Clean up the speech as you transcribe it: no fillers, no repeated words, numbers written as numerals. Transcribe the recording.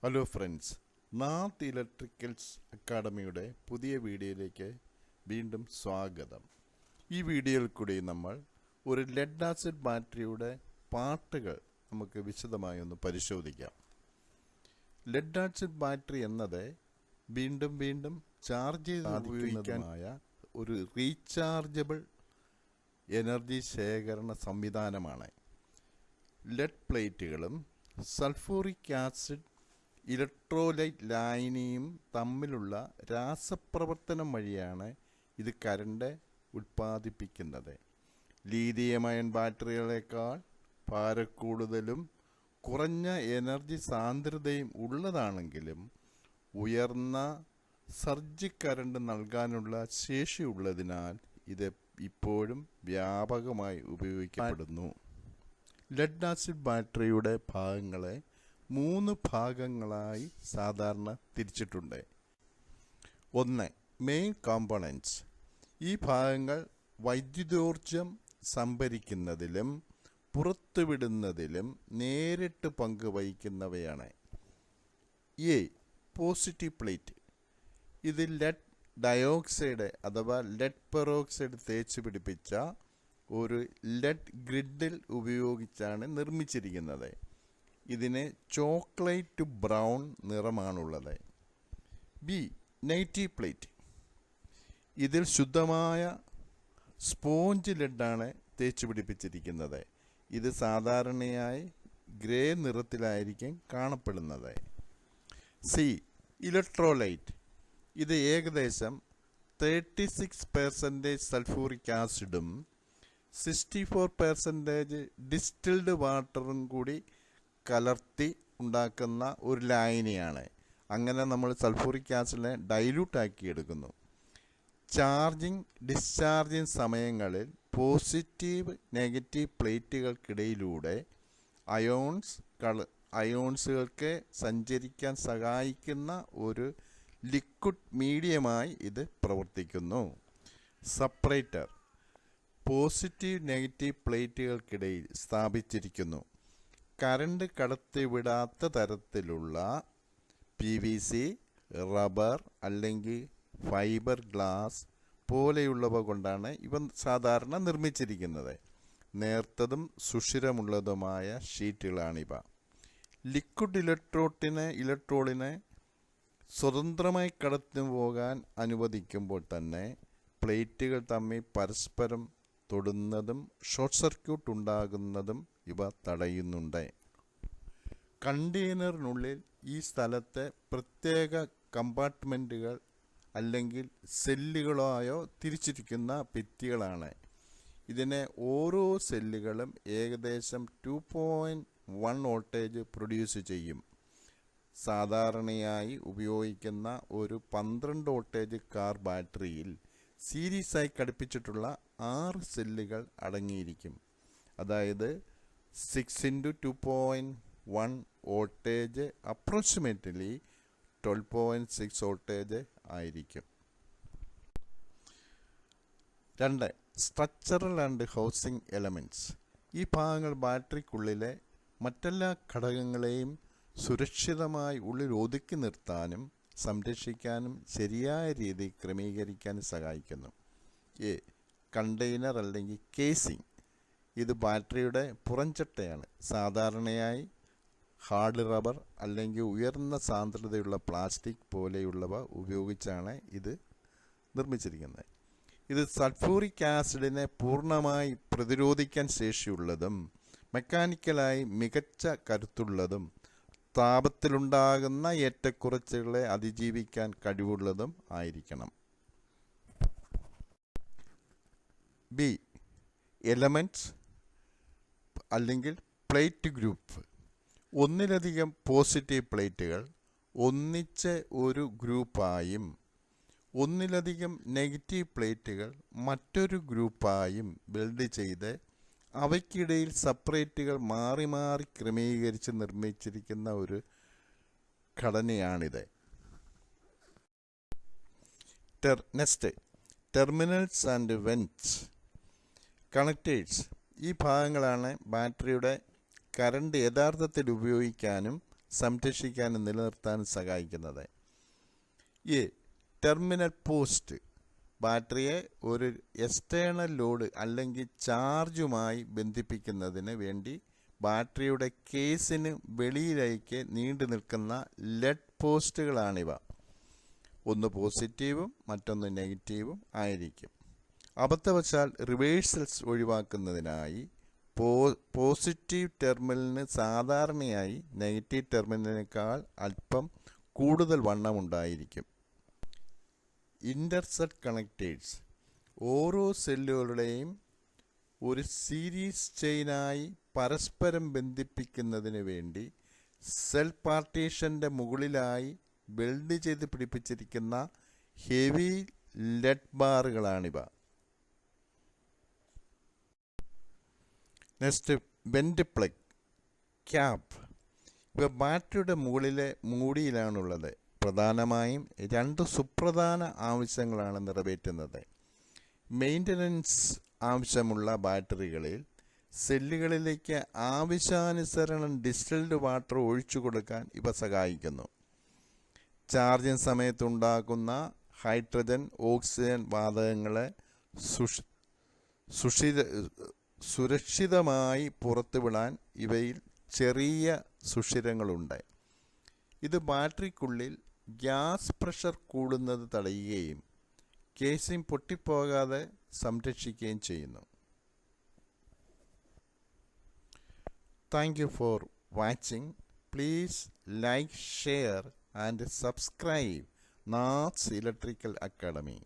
Hello friends, നാത്ത് electricals അക്കാഡമിയുടെ പുതിയ വീഡിയോയിലേക്ക് വീണ്ടും സ്വാഗതം. ഈ വീഡിയോയിൽ കൂടി നമ്മൾ ഒരു ലെഡ് ആസിഡ് ബാറ്ററിയുടെ പാർട്ടുകൾ നമുക്ക് വിശദമായി ഒന്ന് പരിശോധിക്കാം. ലെഡ് ആസിഡ് ബാറ്ററി എന്നത് വീണ്ടും ചാർജ് ചെയ്ത് ഉപയോഗിക്കാനായ ഒരു റീചാർജബിൾ എനർജി ശേഖരണ സംവിധാനമാണ്. ലെഡ് പ്ലേറ്റുകളും സൾഫൂറിക് ആസിഡ് ഇലക്ട്രോലൈറ്റ് ലായനിയും തമ്മിലുള്ള രാസപ്രവർത്തനം വഴിയാണ് ഇത് കറണ്ട് ഉൽപ്പാദിപ്പിക്കുന്നത്. ലീഥിയം അയൺ ബാറ്ററികളേക്കാൾ ഭാരക്കൂടുതലും കുറഞ്ഞ എനർജി സാന്ദ്രതയും ഉള്ളതാണെങ്കിലും ഉയർന്ന സർജ് കറണ്ട് നൽകാനുള്ള ശേഷിയുള്ളതിനാൽ ഇത് ഇപ്പോഴും വ്യാപകമായി ഉപയോഗിക്കപ്പെടുന്നു. ലെഡ് ആസിഡ് ബാറ്ററിയുടെ ഭാഗങ്ങളെ 3 ഭാഗങ്ങളായി സാധാരണ തിരിച്ചിട്ടുണ്ട്. 1. Main components. ഈ ഭാഗങ്ങൾ വൈദ്യുതോർജം സംഭരിക്കുന്നതിലും പുറത്തുവിടുന്നതിലും നേരിട്ട് പങ്ക് വഹിക്കുന്നവയാണ്. എ. Positive plate. ഇത് ലെഡ് ഡയോക്സൈഡ് അഥവാ ലെഡ് പെറോക്സൈഡ് തേച്ച് പിടിപ്പിച്ച ഒരു ലെഡ് ഗ്രിഡിൽ ഉപയോഗിച്ചാണ് നിർമ്മിച്ചിരിക്കുന്നത്. ഇതിന് ചോക്ലേറ്റ് ബ്രൗൺ നിറമാണുള്ളത്. ബി. Negative plate. ഇതിൽ ശുദ്ധമായ സ്പോഞ്ച് ലെഡാണ് തേച്ച് പിടിപ്പിച്ചിരിക്കുന്നത്. ഇത് സാധാരണയായി ഗ്രേ നിറത്തിലായിരിക്കും കാണപ്പെടുന്നത്. സി. ഇലക്ട്രോലൈറ്റ്. ഇത് ഏകദേശം 36% സൾഫൂറിക് ആസിഡും 64% ഡിസ്റ്റിൽഡ് വാട്ടറും കൂടി കലർത്തി ഉണ്ടാക്കുന്ന ഒരു ലായനിയാണ്. അങ്ങനെ നമ്മൾ സൾഫൂറിക് ആസിഡിനെ ഡൈല്യൂട്ട് ആക്കി എടുക്കുന്നു. ചാർജിങ് ഡിസ്ചാർജിങ് സമയങ്ങളിൽ പോസിറ്റീവ് നെഗറ്റീവ് പ്ലേറ്റുകൾക്കിടയിലൂടെ അയോൺസുകൾക്ക് സഞ്ചരിക്കാൻ സഹായിക്കുന്ന ഒരു ലിക്വിഡ് മീഡിയമായി ഇത് പ്രവർത്തിക്കുന്നു. സെപ്പറേറ്റർ പോസിറ്റീവ് നെഗറ്റീവ് പ്ലേറ്റുകൾക്കിടയിൽ സ്ഥാപിച്ചിരിക്കുന്നു. കറണ്ട് കടത്തിവിടാത്ത തരത്തിലുള്ള PVC, റബ്ബർ അല്ലെങ്കിൽ ഫൈബർ ഗ്ലാസ് പോലെയുള്ളവ കൊണ്ടാണ് ഇവ സാധാരണ നിർമ്മിച്ചിരിക്കുന്നത്. നേർത്തതും സുഷിരമുള്ളതുമായ ഷീറ്റുകളാണിവ. ലിക്വിഡ് ഇലക്ട്രോണിനെ സ്വതന്ത്രമായി കടന്നു പോകാൻ അനുവദിക്കുമ്പോൾ തന്നെ പ്ലേറ്റുകൾ തമ്മിൽ പരസ്പരം തൊടുന്നതും ഷോർട്ട് സർക്യൂട്ട് ഉണ്ടാകുന്നതും ഇവ തടയുന്നുണ്ട്. കണ്ടെയ്നറിനുള്ളിൽ ഈ സ്ഥലത്തെ പ്രത്യേക കമ്പാർട്ട്മെൻറ്റുകൾ അല്ലെങ്കിൽ സെല്ലുകളായോ തിരിച്ചിരിക്കുന്ന ഭിത്തികളാണ്. ഇതിനെ ഓരോ സെല്ലുകളും ഏകദേശം 2.1 വോൾട്ടേജ് പ്രൊഡ്യൂസ് ചെയ്യും. സാധാരണയായി ഉപയോഗിക്കുന്ന ഒരു 12 വോൾട്ടേജ് കാർ ബാറ്ററിയിൽ സീരീസായി ഘടിപ്പിച്ചിട്ടുള്ള 6 സെല്ലുകൾ അടങ്ങിയിരിക്കും. അതായത് 6 × 2.1 വോൾട്ടേജ് അപ്രോക്സിമേറ്റ്ലി 12.6 വോൾട്ടേജ് ആയിരിക്കും. 2. Structural and housing elements. ഈ ഭാഗങ്ങൾ ബാറ്ററിക്കുള്ളിലെ മറ്റെല്ലാ ഘടകങ്ങളെയും സുരക്ഷിതമായി ഉള്ളിൽ ഒതുക്കി നിർത്താനും സംരക്ഷിക്കാനും ശരിയായ രീതിയിൽ ക്രമീകരിക്കാനും സഹായിക്കുന്നു. എ. കണ്ടെയ്നർ അല്ലെങ്കിൽ കേസിംഗ്. ഇത് ബാറ്ററിയുടെ പുറംചട്ടയാണ്. സാധാരണയായി ഹാർഡ് റബ്ബർ അല്ലെങ്കിൽ ഉയർന്ന സാന്ദ്രതയുള്ള പ്ലാസ്റ്റിക് പോലെയുള്ളവ ഉപയോഗിച്ചാണ് ഇത് നിർമ്മിച്ചിരിക്കുന്നത്. ഇത് സൾഫൂറിക് ആസിഡിനെ പൂർണ്ണമായി പ്രതിരോധിക്കാൻ ശേഷിയുള്ളതും മെക്കാനിക്കലായി മികച്ച കരുത്തുള്ളതും താപത്തിലുണ്ടാകുന്ന ഏറ്റക്കുറച്ചുകളെ അതിജീവിക്കാൻ കഴിവുള്ളതും ആയിരിക്കണം. ബി. എലമെൻറ്റ്സ് അല്ലെങ്കിൽ പ്ലേറ്റ് ഗ്രൂപ്പ്. ഒന്നിലധികം പോസിറ്റീവ് പ്ലേറ്റുകൾ ഒന്നിച്ച് ഒരു ഗ്രൂപ്പായും ഒന്നിലധികം നെഗറ്റീവ് പ്ലേറ്റുകൾ മറ്റൊരു ഗ്രൂപ്പായും ബിൽഡ് ചെയ്ത് അവയ്ക്കിടയിൽ സെപ്പറേറ്റുകൾ മാറി മാറി ക്രമീകരിച്ച് നിർമ്മിച്ചിരിക്കുന്ന ഒരു ഘടനയാണിത്. Next, terminals and vents. Connectors. ഈ ഭാഗങ്ങളാണ് ബാറ്ററിയുടെ കറണ്ട് യഥാർത്ഥത്തിൽ ഉപയോഗിക്കാനും സംരക്ഷിക്കാനും നിലനിർത്താനും സഹായിക്കുന്നത്. എ. ടെർമിനൽ പോസ്റ്റ് ബാറ്ററിയെ ഒരു എക്സ്റ്റേണൽ ലോഡ് അല്ലെങ്കിൽ ചാർജുമായി ബന്ധിപ്പിക്കുന്നതിന് വേണ്ടി ബാറ്ററിയുടെ കേസിന് വെളിയിലേക്ക് നീണ്ടു നിൽക്കുന്ന ലെഡ് പോസ്റ്റുകളാണിവ. ഒന്ന് പോസിറ്റീവും മറ്റൊന്ന് നെഗറ്റീവും ആയിരിക്കും. അബദ്ധവശാൽ റിവേഴ്സൽസ് ഒഴിവാക്കുന്നതിനായി പോസിറ്റീവ് ടെർമിനലിന് സാധാരണയായി നെഗറ്റീവ് ടെർമിനലിനേക്കാൾ അല്പം കൂടുതൽ വണ്ണമുണ്ടായിരിക്കും. ഇൻ്റർസെപ്റ്റ് കണക്റ്റേഴ്സ് ഓരോ സെല്ലുകളുടെയും ഒരു സീരീസ് ചെയിനായി പരസ്പരം ബന്ധിപ്പിക്കുന്നതിന് വേണ്ടി സെൽ പാർട്ടീഷൻ്റെ മുകളിലായി വെൽഡ് ചെയ്ത് പിടിപ്പിച്ചിരിക്കുന്ന ഹെവി ലെഡ് ബാറുകളാണിവ. Next, vent plug cap. ഇവ ബാറ്ററിയുടെ മുകളിലെ മൂടിയിലാണുള്ളത്. പ്രധാനമായും രണ്ട് സുപ്രധാന ആവശ്യങ്ങളാണ് നിറവേറ്റുന്നത്. മെയിൻ്റനൻസ് ആവശ്യമുള്ള ബാറ്ററികളിൽ സെല്ലുകളിലേക്ക് ആവശ്യാനുസരണം ഡിസ്റ്റിൽഡ് വാട്ടർ ഒഴിച്ചു കൊടുക്കാൻ ഇവ സഹായിക്കുന്നു. ചാർജിങ് സമയത്തുണ്ടാകുന്ന ഹൈഡ്രജൻ ഓക്സിജൻ വാതകങ്ങളെ സുരക്ഷിതമായി പുറത്തുവിടാൻ ഇവയിൽ ചെറിയ സുഷിരങ്ങളുണ്ട്. ഇത് ബാറ്ററിക്കുള്ളിൽ ഗ്യാസ് പ്രഷർ കൂടുന്നത് തടയുകയും കേസിംഗ് പൊട്ടിപ്പോകാതെ സംരക്ഷിക്കുകയും ചെയ്യുന്നു. Thank you for watching. Please like, share and subscribe Nath's Electrical Academy.